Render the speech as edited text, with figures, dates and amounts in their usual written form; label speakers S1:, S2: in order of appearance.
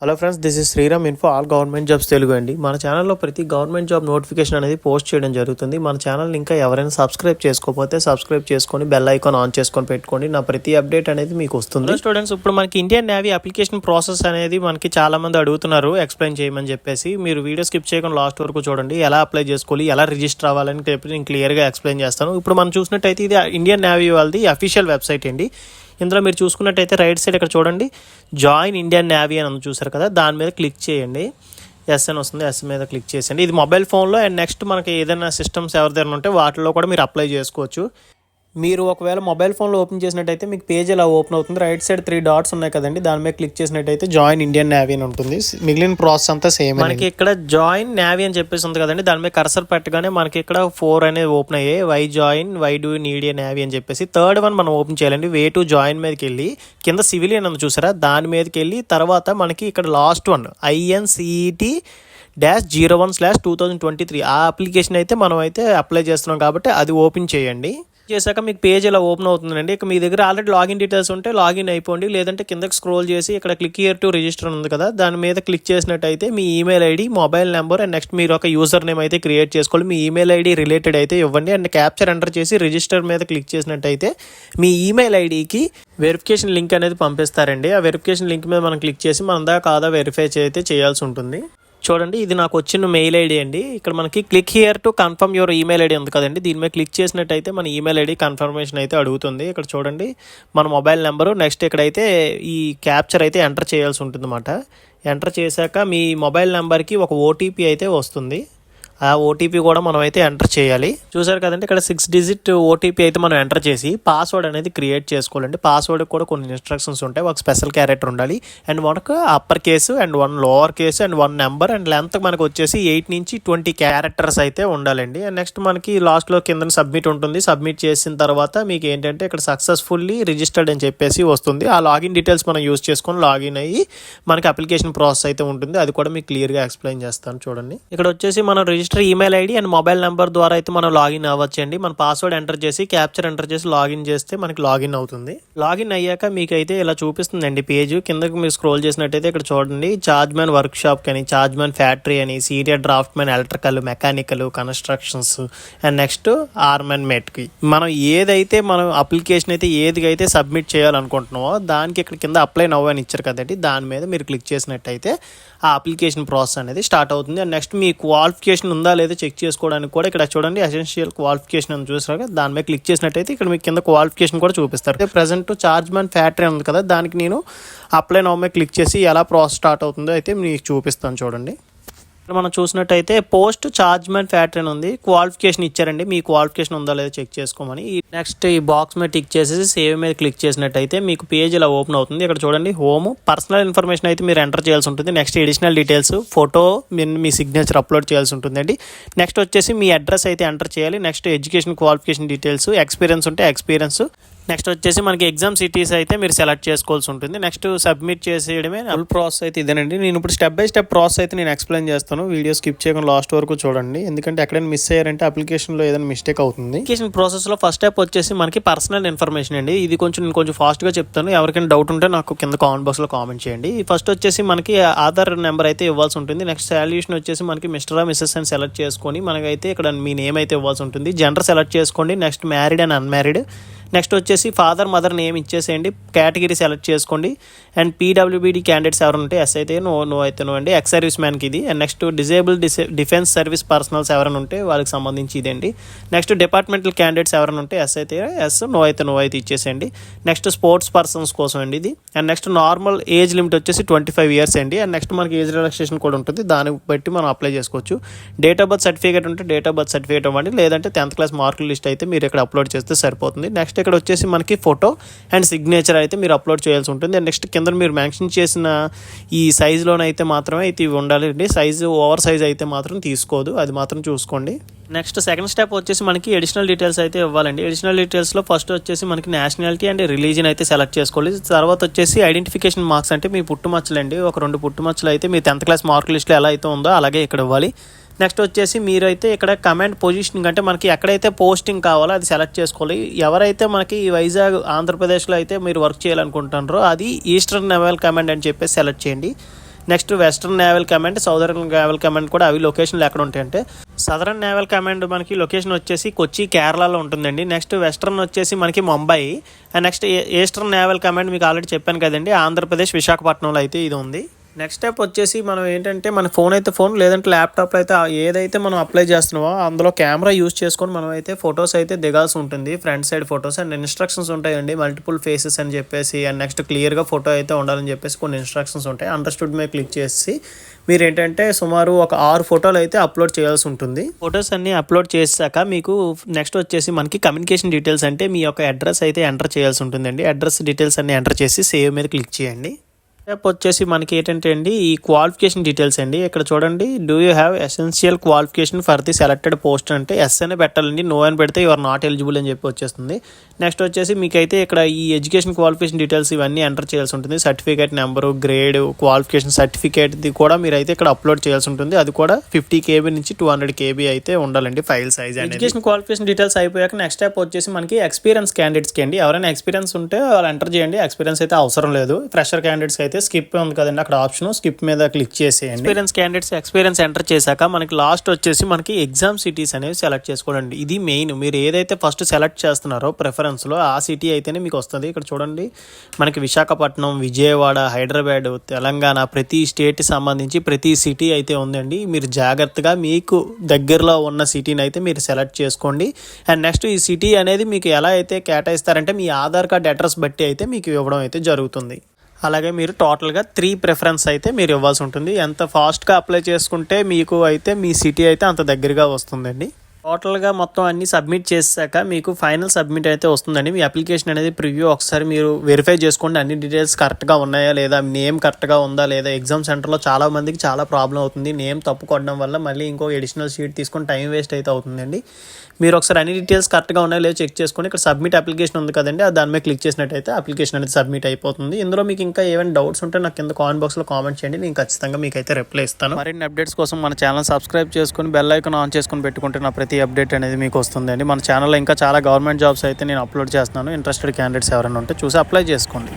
S1: Hello friends, this is Sriram info all government jobs Telugu అండి. మన ఛానల్లో ప్రతి గవర్నమెంట్ జాబ్ నోటిఫికేషన్ అనేది పోస్ట్ చేయడం జరుగుతుంది. మన ఛానల్ ఇంకా ఎవరైనా సబ్స్క్రైబ్ చేసుకోకపోతే సబ్స్క్రైబ్ చేసుకొని బెల్ ఐకాన్ ఆన్ చేసుకొని పెట్టుకోండి. నా ప్రతి అప్డేట్ అనేది మీకు వస్తుంది. స్టూడెంట్స్, ఇప్పుడు మనకి ఇండియన్ నేవీ అప్లికేషన్ ప్రాసెస్ అనేది మనకి చాలా మంది అడుగుతున్నారు ఎక్స్ప్లెయిన్ చేయమని చెప్పేసి. మీరు వీడియో స్కిప్ చేయకుండా లాస్ట్ వరకు చూడండి. ఎలా అప్లై చేసుకోవాలి, ఎలా రిజిస్టర్ అవ్వాలని చెప్పి నేను క్లియర్గా ఎక్స్ప్లెయిన్ చేస్తాను. ఇప్పుడు మనం చూసినట్టయితే ఇది ఇండియన్ నేవీ వాళ్ళది అఫీషియల్ వెబ్సైట్ అండి. ఇందులో మీరు చూసుకున్నట్టయితే రైట్ సైడ్ ఇక్కడ చూడండి, జాయిన్ ఇండియన్ నేవీ అని చూసారు కదా, దాని మీద క్లిక్ చేయండి. ఎస్ అని వస్తుంది, ఎస్ మీద క్లిక్ చేయండి. ఇది మొబైల్ ఫోన్లో అండ్ నెక్స్ట్ మనకి ఏదైనా సిస్టమ్స్ ఎవరి దగ్గర ఉంటే వాటిలో కూడా మీరు అప్లై చేసుకోవచ్చు. మీరు ఒకవేళ మొబైల్ ఫోన్లో ఓపెన్ చేసినట్టయితే మీకు పేజ్ ఇలా ఓపెన్ అవుతుంది. రైట్ సైడ్ 3 డాట్స్ ఉన్నాయి కదండి, దాని మీద క్లిక్ చేసినట్టయితే జాయిన్ ఇండియన్ నేవీ అని ఉంటుంది. మిగిలిన ప్రాసెస్ అంతా సేమ్. మనకి ఇక్కడ జాయిన్ నేవీ అని చెప్పేసి ఉంది కదండి, దాని మీద కర్సర్ పెట్టగానే మనకి ఇక్కడ 4 అనేది ఓపెన్ అయ్యాయి. Why join, why do need a navy అని చెప్పేసి. థర్డ్ వన్ మనం ఓపెన్ చేయాలండి. వే టు జాయిన్ మీదకి వెళ్ళి కింద సివిలియన్ అని చూసారా, దాని మీదకి వెళ్ళి తర్వాత మనకి ఇక్కడ లాస్ట్ వన్ INCET-01/2023 ఆ అప్లికేషన్ అయితే మనం అయితే అప్లై చేస్తున్నాం కాబట్టి అది ఓపెన్ చేయండి. చేశాక మీకు పేజ్ ఇలా ఓపెన్ అవుతుందండి. ఇక మీ దగ్గర ఆల్రెడీ లాగిన్ డీటెయిల్స్ ఉంటే లాగిన్ అయిపోండి, లేదంటే కిందకి స్క్రోల్ చేసి ఇక్కడ క్లిక్ హియర్ టు రిజిస్టర్ ఉంది కదా, దాని మీద క్లిక్ చేసినట్టయితే మీ email ID, mobile number and next మీరు ఒక యూజర్ నేమ్ అయితే క్రియేట్ చేసుకోవాలి. మీ ఈమెయిల్ ఐడి రిలేటెడ్ అయితే ఇవ్వండి అండ్ క్యాప్చర్ ఎంటర్ చేసి రిజిస్టర్ మీద క్లిక్ చేసినట్టయితే మీ ఈమెయిల్ ఐడికి వెరిఫికేషన్ లింక్ అనేది పంపిస్తారండి. ఆ వెరిఫికేషన్ లింక్ మీద మనం క్లిక్ చేసి మనదా కాదా వెరిఫై అయితే చేయాల్సి ఉంటుంది. చూడండి, ఇది నాకు వచ్చిన మెయిల్ ఐడి అండి. ఇక్కడ మనకి click here to confirm your email ID ఉంది కదండి, దీని మీద క్లిక్ చేసినట్టయితే మన ఈమెయిల్ ఐడి కన్ఫర్మేషన్ అయితే అడుగుతుంది. ఇక్కడ చూడండి మన మొబైల్ నెంబరు, నెక్స్ట్ ఇక్కడైతే ఈ క్యాప్చర్ అయితే ఎంటర్ చేయాల్సి ఉంటుంది అన్నమాట. ఎంటర్ చేశాక మీ మొబైల్ నెంబర్కి ఒక ఓటీపీ అయితే వస్తుంది. ఆ ఓటీపీ కూడా మనం అయితే ఎంటర్ చేయాలి. చూసారు కదండి, ఇక్కడ 6 డిజిట్ ఓటీపీ అయితే మనం ఎంటర్ చేసి పాస్వర్డ్ అనేది క్రియేట్ చేసుకోవాలండి. పాస్వర్డ్ కూడా కొన్ని ఇన్స్ట్రక్షన్స్ ఉంటాయి. ఒక స్పెషల్ క్యారెక్టర్ ఉండాలి అండ్ మనకు upper case and 1 lower case and 1 number and length మనకు వచ్చేసి 8 నుంచి 20 క్యారెక్టర్స్ అయితే ఉండాలండి. అండ్ నెక్స్ట్ మనకి లాస్ట్లో కింద సబ్మిట్ ఉంటుంది. సబ్మిట్ చేసిన తర్వాత మీకు ఏంటంటే ఇక్కడ సక్సెస్ఫుల్లీ రిజిస్టర్డ్ అని చెప్పేసి వస్తుంది. ఆ లాగిన్ డీటెయిల్స్ మనం యూజ్ చేసుకొని లాగిన్ అయ్యి మనకి అప్లికేషన్ ప్రాసెస్ అయితే ఉంటుంది. అది కూడా మీకు క్లియర్గా ఎక్స్ప్లెయిన్ చేస్తాను. చూడండి, ఇక్కడ వచ్చేసి మనం register email ID and mobile number ద్వారా అయితే మనం లాగిన్ అవ్వచ్చండి. మన పాస్వర్డ్ ఎంటర్ చేసి క్యాప్చర్ ఎంటర్ చేసి లాగిన్ చేస్తే మనకి లాగిన్ అవుతుంది. లాగిన్ అయ్యాక మీకు అయితే ఇలా చూపిస్తుందండి పేజ్. కిందకి మీరు స్క్రోల్ చేసినట్టయితే ఇక్కడ చూడండి, చార్జ్ మ్యాన్ వర్క్ షాప్ అని, చార్జ్ మ్యాన్ ఫ్యాక్టరీ అని, senior draftsman electrical, mechanical, constructions and next ఆర్మెన్ మెట్కి మనం ఏదైతే మనం అప్లికేషన్ అయితే ఏదికైతే సబ్మిట్ చేయాలనుకుంటున్నామో దానికి ఇక్కడ కింద అప్లై నవ్ అని ఇచ్చారు కదండి, దాని మీద మీరు క్లిక్ చేసినట్టయితే ఆ అప్లికేషన్ ప్రాసెస్ అనేది స్టార్ట్ అవుతుంది. అండ్ నెక్స్ట్ మీ క్వాలిఫికేషన్ ఉందా లేదా చెక్ చేసుకోవడానికి కూడా ఇక్కడ చూడండి ఎసెన్షియల్ క్వాలిఫికేషన్ అని చూసారు, దాని మీద క్లిక్ చేసినట్టయితే ఇక్కడ మీకు కింద క్వాలిఫికేషన్ కూడా చూపిస్తారు. ప్రెసెంట్ చార్జ్ మ్యాన్ ఫ్యాక్టరీ ఉంది కదా, దానికి నేను అప్లై నవ్ మీద క్లిక్ చేసి ఎలా ప్రాసెస్ స్టార్ట్ అవుతుందో అయితే మీకు చూపిస్తాను. చూడండి, మనం చూసినట్టయితే పోస్ట్ చార్జ్ మ్యాన్ ఫ్యాక్టరీ అని ఉంది. క్వాలిఫికేషన్ ఇచ్చారండి, మీ క్వాలిఫికేషన్ ఉందా లేదా చెక్ చేసుకోమని. నెక్స్ట్ ఈ బాక్స్ మీద టిక్ చేసేసి సేవ్ మీద క్లిక్ చేసినట్టయితే మీకు పేజ్ ఇలా ఓపెన్ అవుతుంది. ఇక్కడ చూడండి, హోమ్, పర్సనల్ ఇన్ఫర్మేషన్ అయితే మీరు ఎంటర్ చేయాల్సి ఉంటుంది. నెక్స్ట్ ఎడిషనల్ డీటెయిల్స్, ఫోటో, మీ సిగ్నేచర్ అప్లోడ్ చేయాల్సి ఉంటుందండి. నెక్స్ట్ వచ్చేసి మీ అడ్రస్ అయితే ఎంటర్ చేయాలి. Next education qualification details, experience ఉంటే ఎక్స్పీరియన్స్. నెక్స్ట్ వచ్చేసి మనకి ఎగ్జామ్ సిటీస్ అయితే మీరు సెలెక్ట్ చేసుకోవాల్సి ఉంటుంది. నెక్స్ట్ సబ్మిట్ చేసేయడమే ఫుల్ ప్రాసెస్ అయితే ఇదేనండి. నేను ఇప్పుడు స్టెప్ బై స్టెప్ ప్రాసెస్ అయితే నేను ఎక్స్ప్లెయిన్ చేస్తాను. వీడియో స్కిప్ చేయకుండా లాస్ట్ వరకు చూడండి, ఎందుకంటే ఎక్కడైనా మిస్ అయ్యారంటే అప్లికేషన్లో ఏదైనా మిస్టేక్ అవుతుంది. అప్లికేషన్ ప్రాసెస్లో ఫస్ట్ స్టెప్ వచ్చేసి మనకి పర్సనల్ ఇన్ఫర్మేషన్ అండి. ఇది నేను కొంచెం ఫాస్ట్గా చెప్తాను, ఎవరికైనా డౌట్ ఉంటే నాకు కింద కామెంట్ బాక్స్లో కామెంట్ చేయండి. ఫస్ట్ వచ్చేసి మనకి ఆధార్ నెంబర్ అయితే ఇవ్వాల్సి ఉంటుంది. నెక్స్ట్ సాల్యూషన్ వచ్చేసి మనకి మిస్టర్ మిస్సెస్ అని సెలెక్ట్ చేసుకొని మనకైతే ఇక్కడ మీ నేమ్ అయితే ఇవ్వాల్సి ఉంటుంది. జెండర్ సెలెక్ట్ చేసుకోండి. Next married and unmarried. Next వచ్చేసి ఫాదర్ మదర్ నేమ్ ఇచ్చేసేయండి. కేటగిరీ సెలెక్ట్ చేసుకోండి. అండ్ పీడబ్ల్యూబీడీ క్యాండిడేట్స్ ఎవరు ఉంటే ఎస్ అయితే నో అయితే నో అండి, ఎక్స్ సర్వీస్ మ్యాన్కి ఇది. And next disabled defence service personals ఎవరైనా ఉంటే వాళ్ళకి సంబంధించి ఇదండి. నెక్స్ట్ డిపార్ట్మెంటల్ క్యాండిడేట్స్ ఎవరైనా ఉంటే ఎస్ అయితే ఎస్, నో అయితే నో అయితే ఇచ్చేసేయండి. నెక్స్ట్ స్పోర్ట్స్ పర్సన్స్ కోసం అండి ఇది. And next normal age limit వచ్చేసి 25 ఇయర్స్ అండి. అండ్ నెక్స్ట్ మనకి ఏజ్ రిలాక్సేషన్ కూడా ఉంటుంది, దాన్ని బట్టి మనం అప్లై చేసుకోవచ్చు. డేట్ ఆఫ్ బర్త్ సర్టిఫికేట్ ఉంటే డేట్ ఆఫ్ బర్త్ సర్టిఫికేట్ ఇవ్వండి, లేదంటే 10th క్లాస్ మార్కుల లిస్ట్ అయితే మీరు ఇక్కడ అప్లోడ్ చేస్తే సరిపోతుంది. నెక్స్ట్ ఇక్కడ వచ్చేసి మనకి ఫోటో అండ్ సిగ్నేచర్ అయితే మీరు అప్లోడ్ చేయాల్సి ఉంటుంది. అండ్ నెక్స్ట్ కింద మీరు మెన్షన్ చేసిన ఈ సైజులోనైతే మాత్రమే ఇది ఉండాలండి. సైజు ఓవర్ సైజ్ అయితే మాత్రం తీసుకోదు, అది మాత్రం చూసుకోండి. నెక్స్ట్ సెకండ్ స్టెప్ వచ్చేసి మనకి ఎడిషనల్ డీటెయిల్స్ అయితే ఇవ్వాలండి. ఎడిషనల్ డీటెయిల్స్లో ఫస్ట్ వచ్చేసి మనకి నేషనాలిటీ అండ్ రిలీజియన్ అయితే సెలెక్ట్ చేసుకోవాలి. తర్వాత వచ్చేసి ఐడెంటిఫికేషన్ మార్క్స్ అంటే మీ పుట్టుమచ్చలండి, ఒక 2 పుట్టుమచ్చలు అయితే మీ 10th క్లాస్ మార్క్ లిస్ట్లో ఎలా అయితే ఉందో అలాగే ఇక్కడ ఇవ్వాలి. నెక్స్ట్ వచ్చేసి మీరైతే ఇక్కడ కమాండ్ పొజిషనింగ్ అంటే మనకి ఎక్కడైతే పోస్టింగ్ కావాలో అది సెలెక్ట్ చేసుకోవాలి. ఎవరైతే మనకి వైజాగ్ ఆంధ్రప్రదేశ్లో అయితే మీరు వర్క్ చేయాలనుకుంటున్నారో అది ఈస్టర్న్ నేవల్ కమాండ్ అని చెప్పేసి సెలెక్ట్ చేయండి. Next western naval command, southern naval command కూడా అవి లొకేషన్లు ఎక్కడ ఉంటాయంటే సదరన్ నేవల్ కమాండ్ మనకి లొకేషన్ వచ్చేసి కొచ్చి కేరళలో ఉంటుందండి. నెక్స్ట్ వెస్ట్రన్ వచ్చేసి మనకి Mumbai, and next eastern naval command మీకు ఆల్రెడీ చెప్పాను కదండి, ఆంధ్రప్రదేశ్ విశాఖపట్నంలో అయితే ఇది ఉంది. నెక్స్ట్ స్టెప్ వచ్చేసి మనం ఏంటంటే మన ఫోన్ అయితే ఫోన్, లేదంటే ల్యాప్టాప్ అయితే ఏదైతే మనం అప్లై చేస్తున్నామో అందులో కెమెరా యూస్ చేసుకొని మనం అయితే ఫొటోస్ అయితే దిగాల్సి ఉంటుంది. Front side photos and instructions ఉంటాయండి, మల్టిపుల్ ఫేసెస్ అని చెప్పేసి, అండ్ నెక్స్ట్ క్లియర్గా ఫోటో అయితే ఉండాలని చెప్పేసి కొన్ని ఇన్స్ట్రక్షన్స్ ఉంటాయి. అండర్స్టూడ్ మీద క్లిక్ చేసి మీరు ఏంటంటే సుమారు ఒక 6 ఫోటోలు అయితే అప్లోడ్ చేయాల్సి ఉంటుంది. ఫొటోస్ అన్ని అప్లోడ్ చేశాక మీకు నెక్స్ట్ వచ్చేసి మనకి కమ్యూనికేషన్ డీటెయిల్స్ అంటే మీ యొక్క అడ్రస్ అయితే ఎంటర్ చేయాల్సి ఉంటుందండి. అడ్రస్ డీటెయిల్స్ అన్ని ఎంటర్ చేసి సేవ్ మీద క్లిక్ చేయండి. స్టెప్ వచ్చేసి మనకి ఏంటంటే అండి ఈ క్వాలిఫికేషన్ డీటెయిల్స్ అండి. ఇక్కడ చూడండి, do you have essential qualification for the selected post అంటే ఎస్ అనే పెట్టాలండి, నో అని పెడితే యువర్ నాట్ ఎలిజిబుల్ అని చెప్పి వచ్చేస్తుంది. నెక్స్ట్ వచ్చేసి మీకైతే ఇక్కడ ఈ ఎడ్యుకేషన్ క్వాలిఫికేషన్ డీటెయిల్స్ ఇవన్నీ ఎంటర్ చేయాల్సి ఉంటుంది. సర్టిఫికేట్ నెంబరు, గ్రేడ్, క్వాలిఫికేషన్ సర్టిఫికేట్ది కూడా మీరు అయితే ఇక్కడ అప్లోడ్ చేయాల్సి ఉంటుంది. అది కూడా 50 KB నుంచి 200 KB అయితే ఉండాలండి file size. Education qualification details అయిపోయాక నెక్స్ట్ స్టెప్ వచ్చేసి మనకి ఎక్స్పీరియన్స్ క్యాండిడేట్స్కి అండి. ఎవరైనా ఎక్స్పీరియన్స్ ఉంటే వాళ్ళు ఎంటర్ చేయండి, ఎక్స్పీరియన్స్ అయితే అవసరం లేదు. ఫ్రెషర్ క్యాండిడేట్స్కి అయితే స్కిప్ ఉంది కదండి అక్కడ ఆప్షన్, స్కిప్ మీద క్లిక్ చేసేయండి. ఎక్స్పీరియన్స్ క్యాండిడేట్స్ ఎక్స్పీరియన్స్ ఎంటర్ చేశాక మనకి లాస్ట్ వచ్చేసి మనకి ఎగ్జామ్ సిటీస్ అనేవి సెలెక్ట్ చేసుకోండి. ఇది మెయిన్, మీరు ఏదైతే ఫస్ట్ సెలెక్ట్ చేస్తున్నారో ప్రిఫరెన్స్ లో ఆ సిటీ అయితేనే మీకు వస్తుంది. ఇక్కడ చూడండి మనకి విశాఖపట్నం, విజయవాడ, హైదరాబాద్, తెలంగాణ ప్రతి స్టేట్ సంబంధించి ప్రతి సిటీ అయితే ఉందండి. మీరు జాగ్రత్తగా మీకు దగ్గరలో ఉన్న సిటీని అయితే మీరు సెలెక్ట్ చేసుకోండి. అండ్ నెక్స్ట్ ఈ సిటీ అనేది మీకు ఎలా అయితే కేటాయిస్తారంటే మీ ఆధార్ కార్డ్ అడ్రస్ బట్టి అయితే మీకు ఇవ్వడం అయితే జరుగుతుంది. అలాగే మీరు టోటల్గా 3 ప్రిఫరెన్స్ అయితే మీరు ఇవ్వాల్సి ఉంటుంది. ఎంత ఫాస్ట్గా అప్లై చేసుకుంటే మీకు అయితే మీ సిటీ అయితే అంత దగ్గరగా వస్తుందండి. టోటల్గా మొత్తం అన్ని సబ్మిట్ చేశాక మీకు ఫైనల్ సబ్మిట్ అయితే వస్తుందండి. మీ అప్లికేషన్ అనేది ప్రివ్యూ ఒకసారి మీరు వెరిఫై చేసుకోండి, అన్ని డీటెయిల్స్ కరెక్ట్గా ఉన్నాయా లేదా, నేమ్ కరెక్ట్గా ఉందా లేదా. ఎగ్జామ్ సెంటర్లో చాలా మందికి చాలా ప్రాబ్లం అవుతుంది, నేమ్ తప్పు కొట్టడం వల్ల మళ్ళీ ఇంకో ఎడిషనల్ షీట్ తీసుకొని టైం వేస్ట్ అయితే అవుతుందండి. మీరు ఒకసారి అన్ని డీటెయిల్స్ కరెక్ట్గా ఉన్నాయో లేదో చెక్ చేసుకొని ఇక్కడ సబ్మిట్ అప్లికేషన్ ఉంది కదండి, దాని మీద క్లిక్ చేసినట్టయితే అప్లికేషన్ అనేది సబ్మిట్ అయిపోతుంది. ఇందులో మీకు ఇంకా ఏమైనా డౌట్స్ ఉంటే నాకు కింద కామెంట్ బాక్స్లో కామెంట్ చేయండి, నేను ఖచ్చితంగా మీకు అయితే రిప్లై ఇస్తాను. మరిన్ని అప్డేట్స్ కోసం మన ఛానల్ సబ్స్క్రైబ్ చేసుకొని బెల్ ఐకాన్ ఆన్ చేసుకొని పెట్టుకుంటే నా ప్రతి అప్డేట్ అనేది మీకు వస్తుందండి. మన ఛానల్లో ఇంకా చాలా గవర్నమెంట్ జాబ్స్ అయితే నేను అప్లోడ్ చేస్తున్నాను. ఇంట్రెస్టెడ్ క్యాండిడేట్స్ ఎవరైనా ఉంటే చూసి అప్లై చేసుకోండి.